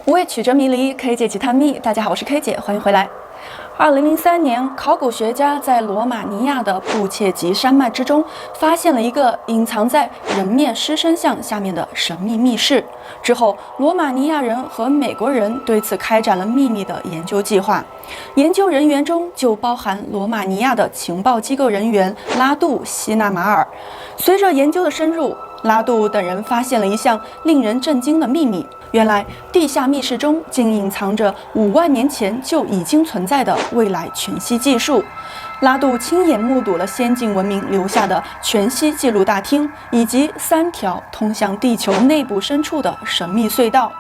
无畏曲折迷离，K 姐奇探秘。大家好，我是 K 姐，欢迎回来。2003年，考古学家在罗马尼亚的布切吉山脉之中发现了一个隐藏在人面狮身像下面的神秘密室。之后，罗马尼亚人和美国人对此开展了秘密的研究计划。研究人员中就包含罗马尼亚的情报机构人员拉杜·西纳马尔。随着研究的深入，拉杜等人发现了一项令人震惊的秘密。原来，地下密室中竟隐藏着5万年前就已经存在的未来全息技术。拉杜亲眼目睹了先进文明留下的全息记录大厅，以及3条通向地球内部深处的神秘隧道。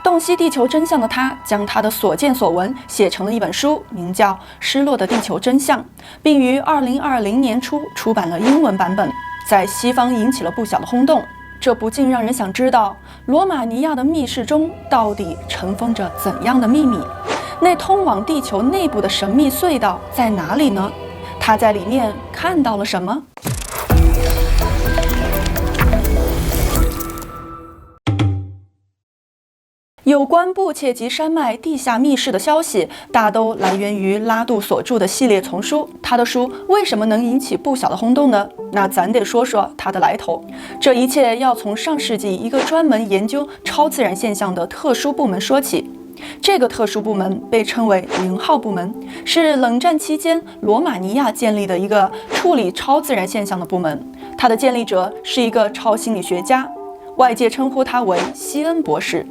洞悉地球真相的他，将他的所见所闻写成了一本书，名叫《失落的地球真相》，并于2020年初出版了英文版本，在西方引起了不小的轰动。这不禁让人想知道，罗马尼亚的密室中到底尘封着怎样的秘密？那通往地球内部的神秘隧道在哪里呢？他在里面看到了什么？有关布切吉山脉地下密室的消息，大都来源于拉杜所著的系列丛书。他的书为什么能引起不小的轰动呢？那咱得说说它的来头。这一切要从上世纪一个专门研究超自然现象的特殊部门说起。这个特殊部门被称为0号部门，是冷战期间罗马尼亚建立的一个处理超自然现象的部门。它的建立者是一个超心理学家，外界称呼他为希恩博士。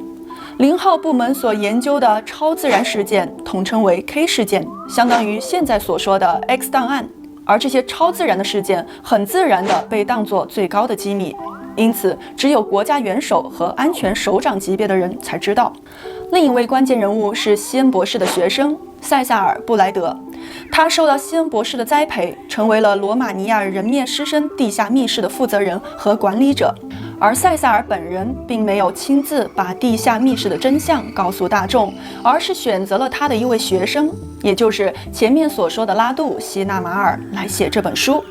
0号部门所研究的超自然事件统称为 K 事件，相当于现在所说的 X 档案。而这些超自然的事件很自然地被当作最高的机密，因此只有国家元首和安全首长级别的人才知道。另一位关键人物是希恩博士的学生塞萨尔·布莱德，他受到希恩博士的栽培，成为了罗马尼亚人面狮身地下密室的负责人和管理者。而塞萨尔本人并没有亲自把地下密室的真相告诉大众，而是选择了他的一位学生，也就是前面所说的拉杜·西纳马尔来写这本书。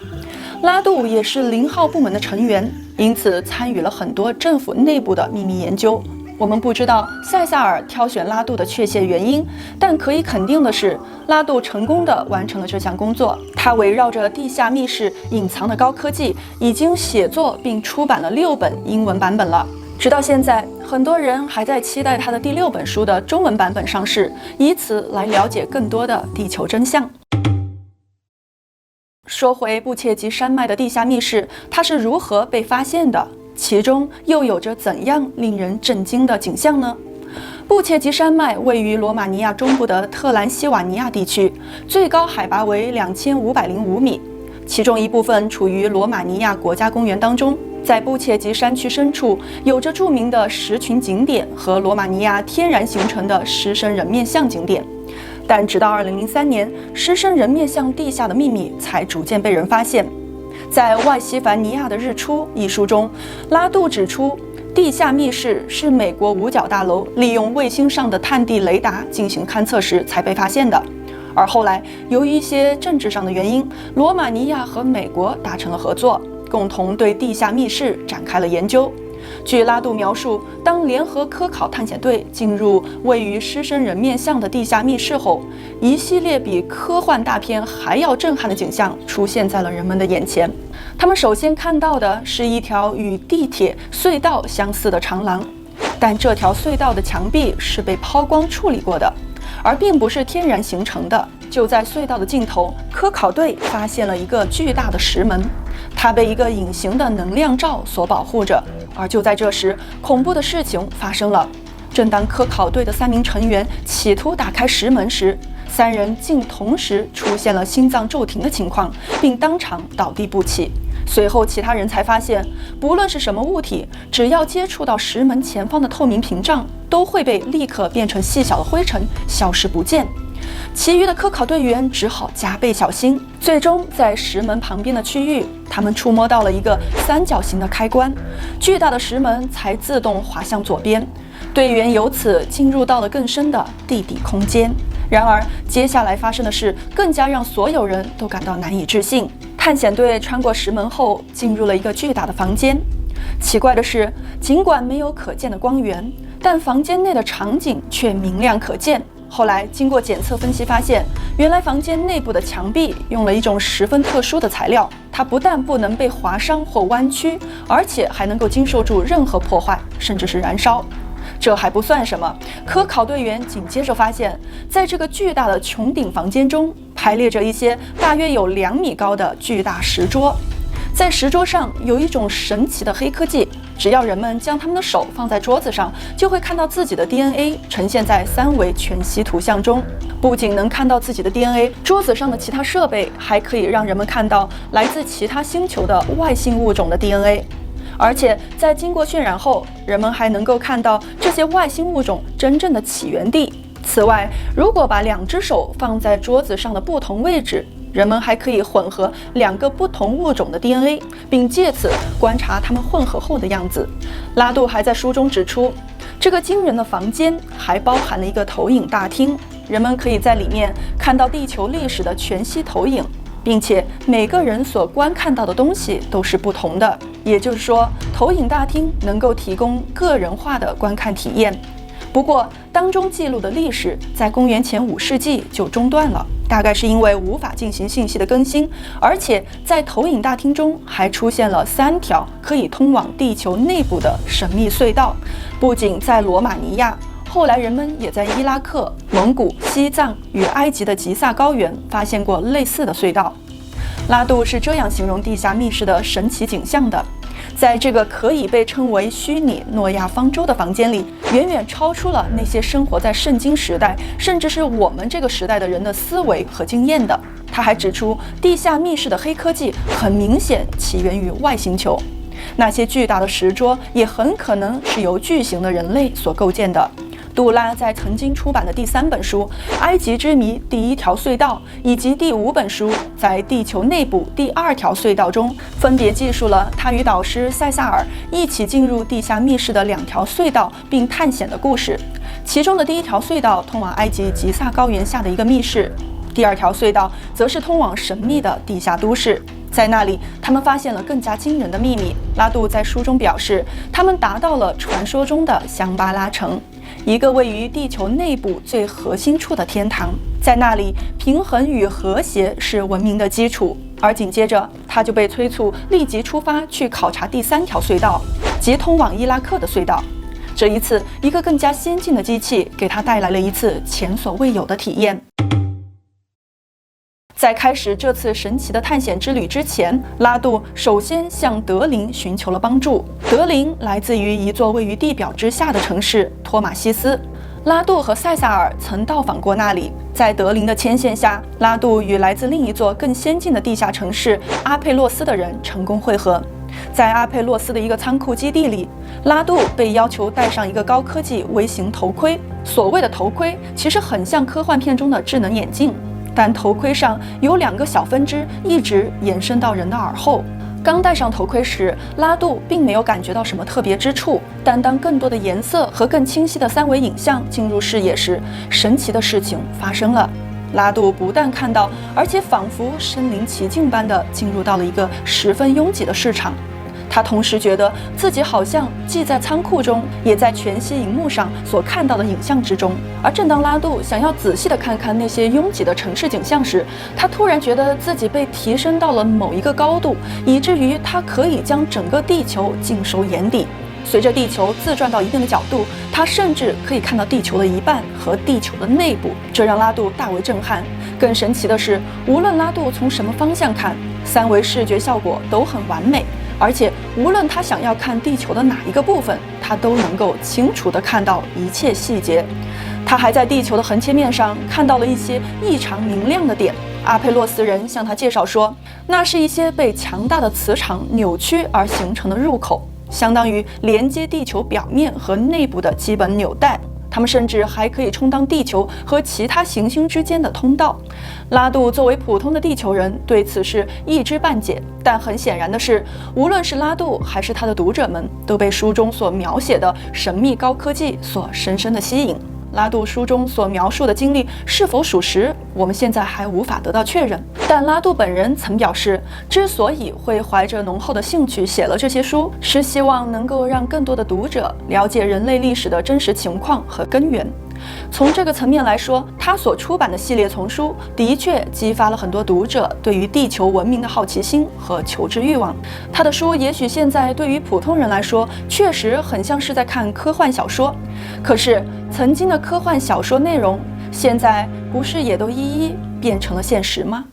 拉杜也是0号部门的成员，因此参与了很多政府内部的秘密研究。我们不知道塞萨尔挑选拉杜的确切原因，但可以肯定的是，拉杜成功地完成了这项工作。他围绕着地下密室隐藏的高科技，已经写作并出版了6本英文版本了。直到现在，很多人还在期待他的第6本书的中文版本上市，以此来了解更多的地球真相。说回布切吉山脉的地下密室，它是如何被发现的？其中又有着怎样令人震惊的景象呢？布切吉山脉位于罗马尼亚中部的特兰西瓦尼亚地区，最高海拔为2505米，其中一部分处于罗马尼亚国家公园当中。在布切吉山区深处，有着著名的狮群景点和罗马尼亚天然形成的狮身人面像景点。但直到2003年，狮身人面像地下的秘密才逐渐被人发现。在《外西凡尼亚的日出》一书中，拉杜指出，地下密室是美国五角大楼利用卫星上的探地雷达进行勘测时才被发现的。而后来，由于一些政治上的原因，罗马尼亚和美国达成了合作，共同对地下密室展开了研究。据拉杜描述，当联合科考探险队进入位于狮身人面像的地下密室后，一系列比科幻大片还要震撼的景象出现在了人们的眼前。他们首先看到的是一条与地铁隧道相似的长廊，但这条隧道的墙壁是被抛光处理过的，而并不是天然形成的。就在隧道的尽头，科考队发现了一个巨大的石门，它被一个隐形的能量罩所保护着。而就在这时，恐怖的事情发生了。正当科考队的3名成员企图打开石门时，3人竟同时出现了心脏骤停的情况，并当场倒地不起。随后，其他人才发现，不论是什么物体，只要接触到石门前方的透明屏障，都会被立刻变成细小的灰尘，消失不见。其余的科考队员只好加倍小心。最终，在石门旁边的区域，他们触摸到了一个3角形的开关，巨大的石门才自动滑向左边。队员由此进入到了更深的地底空间。然而，接下来发生的事更加让所有人都感到难以置信。探险队穿过石门后，进入了一个巨大的房间。奇怪的是，尽管没有可见的光源，但房间内的场景却明亮可见。后来经过检测分析发现，原来房间内部的墙壁用了一种十分特殊的材料，它不但不能被划伤或弯曲，而且还能够经受住任何破坏，甚至是燃烧。这还不算什么，科考队员紧接着发现，在这个巨大的穹顶房间中，排列着一些大约有2米高的巨大石桌。在石桌上有一种神奇的黑科技，只要人们将他们的手放在桌子上，就会看到自己的 DNA 呈现在3维全息图像中。不仅能看到自己的 DNA， 桌子上的其他设备还可以让人们看到来自其他星球的外星物种的 DNA。而且在经过渲染后，人们还能够看到这些外星物种真正的起源地。此外，如果把2只手放在桌子上的不同位置，人们还可以混合2个不同物种的 DNA， 并借此观察它们混合后的样子。拉杜还在书中指出，这个惊人的房间还包含了一个投影大厅，人们可以在里面看到地球历史的全息投影，并且每个人所观看到的东西都是不同的。也就是说，投影大厅能够提供个人化的观看体验。不过，当中记录的历史在公元前5世纪就中断了，大概是因为无法进行信息的更新，而且在投影大厅中还出现了3条可以通往地球内部的神秘隧道。不仅在罗马尼亚，后来人们也在伊拉克、蒙古、西藏与埃及的吉萨高原发现过类似的隧道。拉杜是这样形容地下密室的神奇景象的：在这个可以被称为虚拟诺亚方舟的房间里，远远超出了那些生活在圣经时代，甚至是我们这个时代的人的思维和经验的。他还指出，地下密室的黑科技很明显起源于外星球，那些巨大的石桌也很可能是由巨型的人类所构建的。杜拉在曾经出版的第3本书《埃及之谜：第1条隧道》以及第5本书在地球内部第2条隧道中，分别记述了他与导师塞萨尔一起进入地下密室的2条隧道并探险的故事。其中的第1条隧道通往埃及吉萨高原下的一个密室，第2条隧道则是通往神秘的地下都市。在那里，他们发现了更加惊人的秘密。拉杜在书中表示，他们达到了传说中的香巴拉城，一个位于地球内部最核心处的天堂。在那里，平衡与和谐是文明的基础。而紧接着，他就被催促立即出发去考察第3条隧道，即通往伊拉克的隧道。这一次，一个更加先进的机器给他带来了一次前所未有的体验。在开始这次神奇的探险之旅之前，拉杜首先向德林寻求了帮助。德林来自于一座位于地表之下的城市托马西斯。拉杜和塞萨尔曾到访过那里，在德林的牵线下，拉杜与来自另一座更先进的地下城市阿佩洛斯的人成功会合。在阿佩洛斯的一个仓库基地里，拉杜被要求戴上一个高科技微型头盔。所谓的头盔其实很像科幻片中的智能眼镜，但头盔上有2个小分支一直延伸到人的耳后。刚戴上头盔时，拉杜并没有感觉到什么特别之处，但当更多的颜色和更清晰的3维影像进入视野时，神奇的事情发生了。拉杜不但看到，而且仿佛身临其境般地进入到了一个十分拥挤的市场。他同时觉得自己好像既在仓库中，也在全息荧幕上所看到的影像之中。而正当拉杜想要仔细地看看那些拥挤的城市景象时，他突然觉得自己被提升到了某一个高度，以至于他可以将整个地球尽收眼底。随着地球自转到一定的角度，他甚至可以看到地球的一半和地球的内部，这让拉杜大为震撼。更神奇的是，无论拉杜从什么方向看，3维视觉效果都很完美，而且无论他想要看地球的哪一个部分，他都能够清楚地看到一切细节。他还在地球的横切面上看到了一些异常明亮的点。阿佩洛斯人向他介绍说，那是一些被强大的磁场扭曲而形成的入口，相当于连接地球表面和内部的基本纽带。它们甚至还可以充当地球和其他行星之间的通道。拉杜作为普通的地球人，对此事一知半解，但很显然的是，无论是拉杜还是他的读者们，都被书中所描写的神秘高科技所深深地吸引。拉杜书中所描述的经历是否属实，我们现在还无法得到确认。但拉杜本人曾表示，之所以会怀着浓厚的兴趣写了这些书，是希望能够让更多的读者了解人类历史的真实情况和根源。从这个层面来说，他所出版的系列丛书的确激发了很多读者对于地球文明的好奇心和求知欲望。他的书也许现在对于普通人来说，确实很像是在看科幻小说，可是曾经的科幻小说内容，现在不是也都一一变成了现实吗？